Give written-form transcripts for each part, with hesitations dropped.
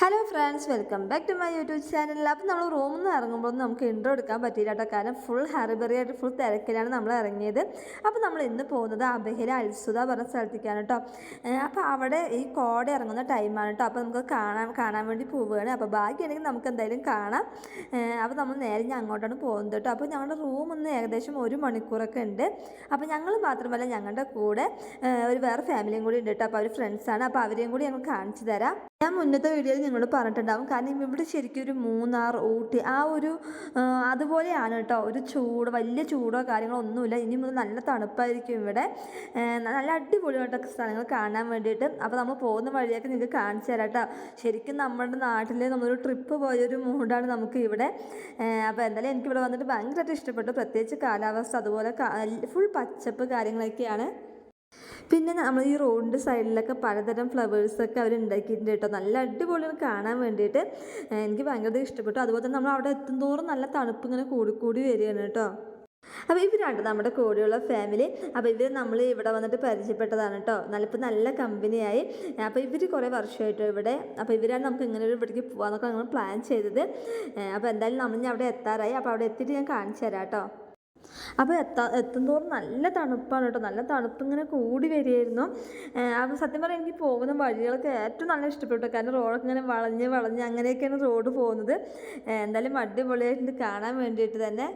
Hello friends, welcome back to my YouTube channel. അപ്പോൾ നമ്മൾ റൂമിൽ നിന്ന് ഇറങ്ങുമ്പോൾ നമുക്ക് ഇൻട്രോ എടുക്കാൻ പറ്റിയില്ല കേട്ടോ. കാരണം ഫുൾ ഹറിബറിയായിട്ട് ഫുൾ തിരക്കിലാണ് നമ്മൾ ഇറങ്ങിയത്. അപ്പോൾ നമ്മൾ ഇന്ന് പോകുന്നത് അബഹില അൽസുദ പറഞ്ഞ സ്ഥലത്തേക്കാണ് കേട്ടോ. അപ്പോൾ അവിടെ ഈ കോട ഇറങ്ങുന്ന ടൈമാണ് കേട്ടോ. അപ്പോൾ നമുക്ക് കാണാൻ വേണ്ടി പോവുകയാണ്. അപ്പോൾ ബാക്കിയാണെങ്കിൽ നമുക്ക് എന്തായാലും കാണാം. അപ്പോൾ നമ്മൾ നേരെ അങ്ങോട്ടാണ് പോകുന്നത് കേട്ടോ. അപ്പോൾ ഞങ്ങളുടെ റൂമിൽ നിന്ന് ഏകദേശം 1 മണിക്കൂറൊക്കെ ഉണ്ട്. അപ്പോൾ ഞങ്ങൾ മാത്രമല്ല, ഞങ്ങളുടെ കൂടെ ഒരു വേറെ ഫാമിലിയും കൂടി ഉണ്ട് കേട്ടോ. അപ്പോൾ അവർ ഫ്രണ്ട്സാണ്. അപ്പോൾ അവരെയും കൂടി ഞങ്ങൾ കാണിച്ചു തരാം. ഞാൻ മുന്നത്തെ വീഡിയോയിൽ നിങ്ങൾ പറഞ്ഞിട്ടുണ്ടാവും. കാരണം ഇവിടെ ശരിക്കും ഒരു മൂന്നാർ, ഊട്ടി ആ ഒരു അതുപോലെയാണ് കേട്ടോ. ഒരു ചൂട്, വലിയ ചൂടോ കാര്യങ്ങളോ ഒന്നുമില്ല. ഇനി മുതൽ നല്ല തണുപ്പായിരിക്കും ഇവിടെ. നല്ല അടിപൊളിയായിട്ടൊക്കെ സ്ഥലങ്ങൾ കാണാൻ വേണ്ടിയിട്ട്. അപ്പോൾ നമ്മൾ പോകുന്ന വഴിയൊക്കെ നിങ്ങൾക്ക് കാണിച്ചു തരാം കേട്ടോ. ശരിക്കും നമ്മുടെ നാട്ടിൽ നമ്മളൊരു ട്രിപ്പ് പോയൊരു മൂഡാണ് നമുക്ക് ഇവിടെ. അപ്പോൾ എന്തായാലും എനിക്കിവിടെ വന്നിട്ട് ഭയങ്കരമായിട്ട് ഇഷ്ടപ്പെട്ടു. പ്രത്യേകിച്ച് കാലാവസ്ഥ, അതുപോലെ ഫുൾ പച്ചപ്പ് കാര്യങ്ങളൊക്കെയാണ്. പിന്നെ നമ്മൾ ഈ റോഡിൻ്റെ സൈഡിലൊക്കെ പലതരം ഫ്ലവേഴ്സൊക്കെ അവർ ഉണ്ടാക്കിയിട്ടുണ്ട് കേട്ടോ. നല്ല അടിപൊളിയാണ് കാണാൻ വേണ്ടിയിട്ട്. എനിക്ക് ഭയങ്കര ഇഷ്ടപ്പെട്ടു. അതുപോലെ തന്നെ നമ്മൾ അവിടെ എത്തുന്തോറും നല്ല തണുപ്പ് ഇങ്ങനെ കൂടി വരികയാണ് കേട്ടോ. അപ്പോൾ ഇവരാണ് നമ്മുടെ കൂടെയുള്ള ഫാമിലി. അപ്പോൾ ഇവർ നമ്മൾ ഇവിടെ വന്നിട്ട് പരിചയപ്പെട്ടതാണ് കേട്ടോ. നല്ല കമ്പനിയായി. അപ്പോൾ ഇവർ കുറേ വർഷമായിട്ട് ഇവിടെ. അപ്പോൾ ഇവരാണ് നമുക്ക് ഇങ്ങനെ ഒരു ഇവിടേക്ക് പോകാമെന്നൊക്കെ ഞങ്ങൾ പ്ലാൻ ചെയ്തത്. അപ്പോൾ എന്തായാലും നമ്മൾ അവിടെ എത്താറായി. അപ്പോൾ അവിടെ എത്തിയിട്ട് ഞാൻ കാണിച്ചു തരാം കേട്ടോ. അപ്പോൾ എത്തുന്തോറും നല്ല തണുപ്പാണ് കേട്ടോ. നല്ല തണുപ്പ് ഇങ്ങനെ കൂടി വരികയായിരുന്നു. അപ്പോൾ സത്യം പറഞ്ഞാൽ എനിക്ക് പോകുന്ന വഴികളൊക്കെ ഏറ്റവും നല്ല ഇഷ്ടപ്പെട്ടു. കാരണം റോഡൊക്കെ ഇങ്ങനെ വളഞ്ഞ് അങ്ങനെയൊക്കെയാണ് റോഡ് പോകുന്നത്. എന്തായാലും അടിപൊളിയായിട്ട് കാണാൻ വേണ്ടിയിട്ട് തന്നെ.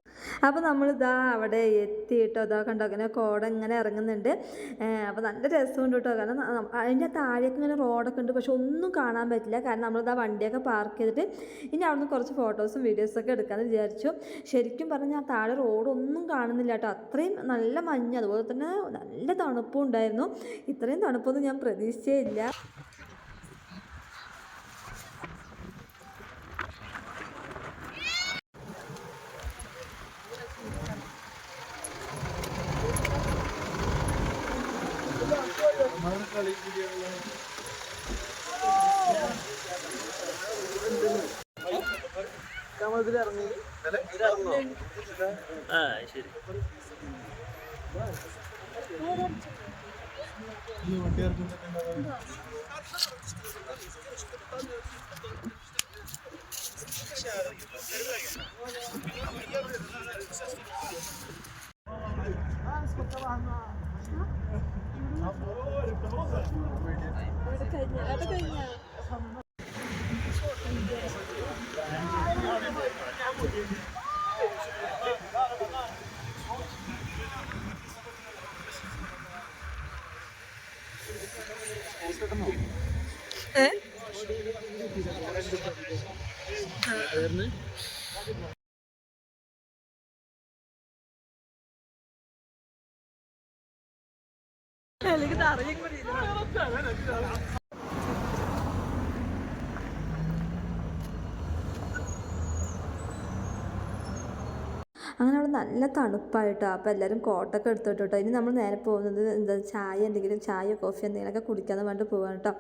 അപ്പോൾ നമ്മളിതാ അവിടെ എത്തി കേട്ടോ. ഇതാ കണ്ടോ, അങ്ങനെ കോട ഇങ്ങനെ ഇറങ്ങുന്നുണ്ട്. അപ്പോൾ നല്ല രസമുണ്ട് കേട്ടോ. കാരണം അതിൻ്റെ താഴേക്ക് ഇങ്ങനെ റോഡൊക്കെ ഉണ്ട്. പക്ഷെ ഒന്നും കാണാൻ പറ്റില്ല. കാരണം നമ്മളിതാ വണ്ടിയൊക്കെ പാർക്ക് ചെയ്തിട്ട് ഇനി അവിടെ നിന്ന് കുറച്ച് ഫോട്ടോസും വീഡിയോസൊക്കെ എടുക്കാമെന്ന് വിചാരിച്ചു. ശരിക്കും പറഞ്ഞാൽ താഴെ റോഡൊന്നും കാണുന്നില്ല കേട്ടോ. അത്രയും നല്ല മഞ്ഞ്, അതുപോലെ തന്നെ നല്ല തണുപ്പും ഉണ്ടായിരുന്നു. ഇത്രയും തണുപ്പൊന്നും ഞാൻ പ്രതീക്ഷിച്ചേ ഇല്ല. ശരി. അല്ലെങ്കിൽ അറിയാൻ കൂടി അങ്ങനെ അവിടെ നല്ല തണുപ്പായിട്ടോ. അപ്പോൾ എല്ലാവരും കോട്ടൊക്കെ എടുത്തോട്ടോ കേട്ടോ. ഇനി നമ്മൾ നേരെ പോകുന്നത് ചായ കോഫി എന്തെങ്കിലുമൊക്കെ കുടിക്കാമെന്ന് വേണ്ടി പോകാൻ കേട്ടോ.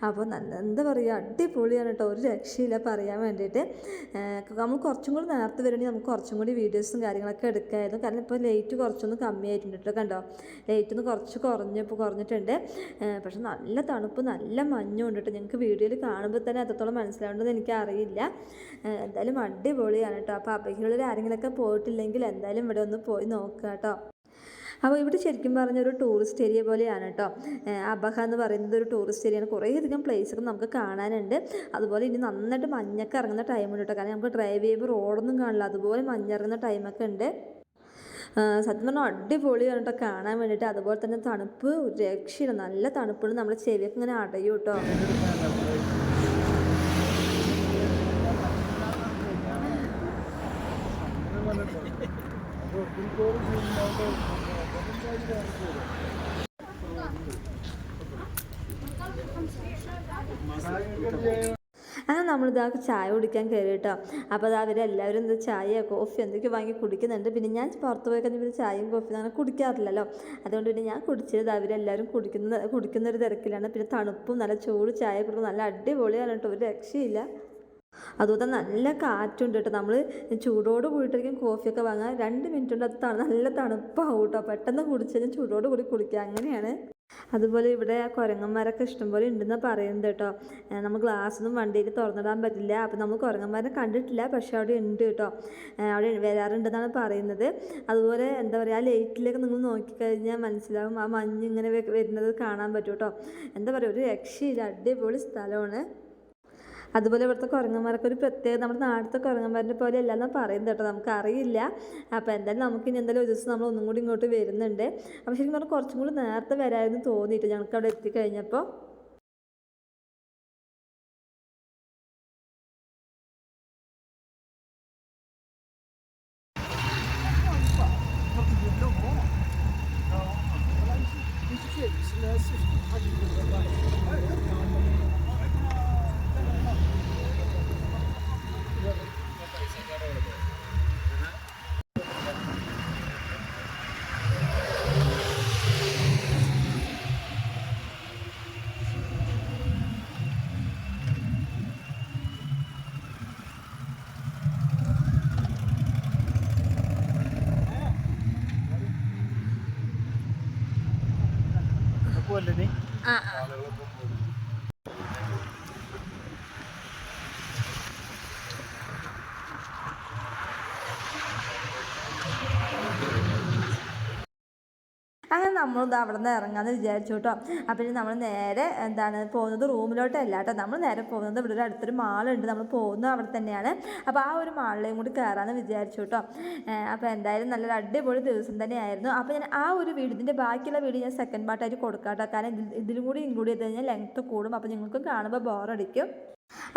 അപ്പോൾ എന്താ പറയുക, അടിപൊളിയാണ് കേട്ടോ. ഒരു രക്ഷയില്ല പറയാൻ വേണ്ടിയിട്ട്. നമ്മൾ കുറച്ചും കൂടി നേരത്തെ വരണമെങ്കിൽ നമുക്ക് കുറച്ചും കൂടി വീഡിയോസും കാര്യങ്ങളൊക്കെ എടുക്കാമായിരുന്നു. കാരണം ഇപ്പോൾ ലൈറ്റ് കുറച്ചൊന്ന് കമ്മിയായിട്ടുണ്ട് കേട്ടോ. കണ്ടോ, ലൈറ്റ് ഒന്ന് കുറച്ച് കുറഞ്ഞിട്ടുണ്ട്. പക്ഷെ നല്ല തണുപ്പ്, നല്ല മഞ്ഞും ഉണ്ട് കേട്ടോ. ഞങ്ങൾക്ക് വീഡിയോയിൽ കാണുമ്പോൾ തന്നെ എത്രത്തോളം മനസ്സിലാവേണ്ടത് എനിക്കറിയില്ല. എന്തായാലും അടിപൊളിയാണ് കേട്ടോ. അപ്പോൾ അബഹികളിൽ ആരെങ്കിലുമൊക്കെ പോയിട്ടില്ലെങ്കിൽ എന്തായാലും ഇവിടെ ഒന്ന് പോയി നോക്കുക കേട്ടോ. അപ്പോൾ ഇവിടെ ശരിക്കും പറഞ്ഞൊരു ടൂറിസ്റ്റ് ഏരിയ പോലെയാണ് കേട്ടോ. അബഹ എന്ന് പറയുന്നത് ഒരു ടൂറിസ്റ്റ് ഏരിയയാണ്. കുറേയധികം പ്ലേസൊക്കെ നമുക്ക് കാണാനുണ്ട്. അതുപോലെ ഇനി നന്നായിട്ട് മഞ്ഞൊക്കെ ഇറങ്ങുന്ന ടൈമുണ്ട് കേട്ടോ. കാരണം നമുക്ക് ഡ്രൈവ് ചെയ്യുമ്പോൾ റോഡൊന്നും കാണില്ല. അതുപോലെ മഞ്ഞിറങ്ങുന്ന ടൈമൊക്കെ ഉണ്ട്. സത്യം പറഞ്ഞാൽ അടിപൊളിയാണ് കേട്ടോ കാണാൻ വേണ്ടിയിട്ട്. അതുപോലെ തന്നെ തണുപ്പ് ഒരു രക്ഷയില്ല. നല്ല തണുപ്പാണ്. നമ്മുടെ ചെവിയൊക്കെ ഇങ്ങനെ അടയും കേട്ടോ. അങ്ങനെ നമ്മളിതാ ചായ കുടിക്കാൻ കയറി കേട്ടോ. അപ്പോൾ അത് അവരെല്ലാവരും എന്താ ചായ കോഫി എന്തൊക്കെ വാങ്ങി കുടിക്കുന്നുണ്ട്. പിന്നെ ഞാൻ പുറത്ത് പോയി കഴിഞ്ഞാൽ പിന്നെ ചായയും കോഫിയും അങ്ങനെ കുടിക്കാറില്ലല്ലോ. അതുകൊണ്ട് പിന്നെ ഞാൻ കുടിച്ചത് അവരെല്ലാവരും കുടിക്കുന്നൊരു തിരക്കിലാണ്. പിന്നെ തണുപ്പും നല്ല ചൂട് ചായ കുടിക്കും. നല്ല അടിപൊളിയാണ് കേട്ടോ. ഒരു രക്ഷയില്ല. അതുപോലെ നല്ല കാറ്റുണ്ട് കേട്ടോ. നമ്മൾ ചൂടോട് കൂടിയിട്ടായിരിക്കും കോഫിയൊക്കെ വാങ്ങാൻ. 2 മിനിറ്റ് കൊണ്ട് അത് നല്ല തണുപ്പാവും കേട്ടോ. പെട്ടെന്ന് കുടിച്ച് കഴിഞ്ഞാൽ ചൂടോട് കൂടി കുടിക്കുക, അങ്ങനെയാണ്. അതുപോലെ ഇവിടെ കുരങ്ങന്മാരൊക്കെ ഇഷ്ടംപോലെ ഉണ്ടെന്ന് പറയുന്നത് കേട്ടോ. നമ്മൾ ഗ്ലാസ്സൊന്നും വണ്ടിയിൽ തുറന്നിടാൻ പറ്റില്ല. അപ്പോൾ നമ്മൾ കുരങ്ങന്മാരെ കണ്ടിട്ടില്ല, പക്ഷേ അവിടെ ഉണ്ട് കേട്ടോ. അവിടെ വരാറുണ്ടെന്നാണ് പറയുന്നത്. അതുപോലെ എന്താ പറയുക, ആ ലൈറ്റിലേക്ക് നിങ്ങൾ നോക്കിക്കഴിഞ്ഞാൽ മനസ്സിലാവും, ആ മഞ്ഞ് ഇങ്ങനെ വരുന്നത് കാണാൻ പറ്റും കേട്ടോ. എന്താ പറയുക, ഒരു രക്ഷയില്ല, അടിപൊളി സ്ഥലമാണ്. അതുപോലെ ഇവിടുത്തെ കുരങ്ങന്മാരൊക്കെ ഒരു പ്രത്യേകത, നമ്മുടെ നാട്ടിലത്തെ കുരങ്ങന്മാരിൻ്റെ പോലെ അല്ലെന്ന് പറയുന്നത് കേട്ടോ, നമുക്കറിയില്ല. അപ്പോൾ എന്തായാലും നമുക്കിനി എന്തായാലും ഒരു ദിവസം നമ്മൾ ഒന്നും കൂടി ഇങ്ങോട്ട് വരുന്നുണ്ട്. അപ്പോൾ ശരിക്കും പറഞ്ഞാൽ കുറച്ചും കൂടി നേരത്തെ വരാമെന്ന് തോന്നിയിട്ട് ഞങ്ങൾക്ക് അവിടെ എത്തിക്കഴിഞ്ഞപ്പോൾ. പോലേ അങ്ങനെ നമ്മളിത് അവിടെ നിന്ന് ഇറങ്ങാമെന്ന് വിചാരിച്ചു കേട്ടോ. അപ്പം ഇനി നമ്മൾ നേരെ എന്താണ് പോകുന്നത് റൂമിലോട്ടല്ല കേട്ടോ, നമ്മൾ നേരെ പോകുന്നത് ഇവിടെ ഒരു അടുത്തൊരു മാളുണ്ട്, നമ്മൾ പോകുന്നത് അവിടെ തന്നെയാണ്. അപ്പോൾ ആ ഒരു മാളിലേയും കൂടി കയറാമെന്ന് വിചാരിച്ചു കേട്ടോ. അപ്പോൾ എന്തായാലും നല്ലൊരു അടിപൊളി ദിവസം തന്നെയായിരുന്നു. അപ്പോൾ ഞാൻ ആ ഒരു വീഡിയോ, ഇതിൻ്റെ ബാക്കിയുള്ള വീഡിയോ ഞാൻ സെക്കൻഡ് പാർട്ടായിട്ട് കൊടുക്കാം കേട്ടോ. കാരണം ഇതിലും കൂടി ഇൻക്ലൂഡ് ചെയ്ത് കഴിഞ്ഞാൽ ലെങ്ത്ത് കൂടും, അപ്പോൾ നിങ്ങൾക്കും കാണുമ്പോൾ ബോറടിക്കും.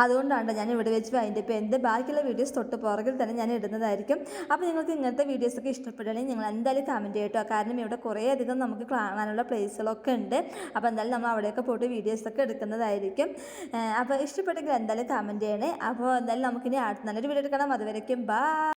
അതുകൊണ്ടാണ് ഞാൻ ഇവിടെ വെച്ച് അതിൻ്റെ ഇപ്പോൾ എൻ്റെ ബാക്കിയുള്ള വീഡിയോസ് തൊട്ട് പുറകിൽ തന്നെ ഞാൻ ഇടുന്നതായിരിക്കും. അപ്പോൾ നിങ്ങൾക്ക് ഇങ്ങനത്തെ വീഡിയോസൊക്കെ ഇഷ്ടപ്പെടുകയാണെങ്കിൽ നിങ്ങൾ എന്തായാലും കമൻറ്റ് ചെയ്യട്ടോ. കാരണം ഇവിടെ കുറേ അധികം നമുക്ക് കാണാനുള്ള പ്ലേസുകളൊക്കെ ഉണ്ട്. അപ്പോൾ എന്തായാലും നമ്മൾ അവിടെയൊക്കെ പോയിട്ട് വീഡിയോസൊക്കെ എടുക്കുന്നതായിരിക്കും. അപ്പോൾ ഇഷ്ടപ്പെട്ടെങ്കിൽ എന്തായാലും കമൻറ്റ് ചെയ്യണേ. അപ്പോൾ എന്തായാലും നമുക്കിനി നല്ലൊരു വീഡിയോ എടുക്കണം. അതുവരേക്കും ബൈ.